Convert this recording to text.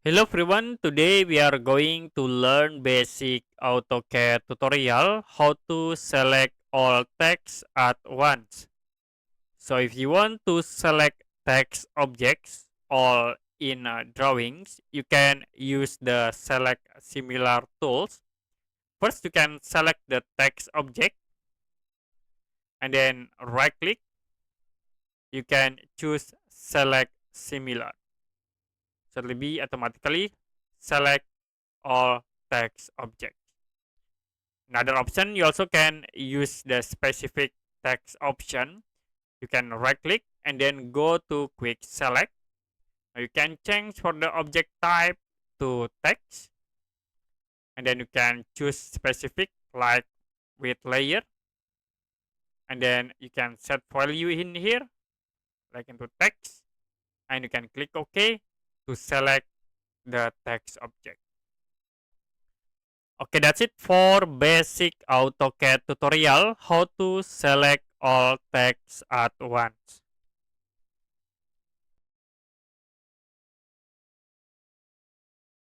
Hello everyone, today we are going to learn basic AutoCAD tutorial how to select all text at once. So if you want to select text objects all in drawings, you can use the select similar tools. First you can select the text object and then right click, you can choose select similar. So it will be automatically select all text object. Another option, you also can use the specific text option. You can right click and then go to quick select. You can change for the object type to text and then you can choose specific like with layer and then you can set value in here like into text and you can click OK to select the text object. Okay, that's it for basic AutoCAD tutorial how to select all text at once.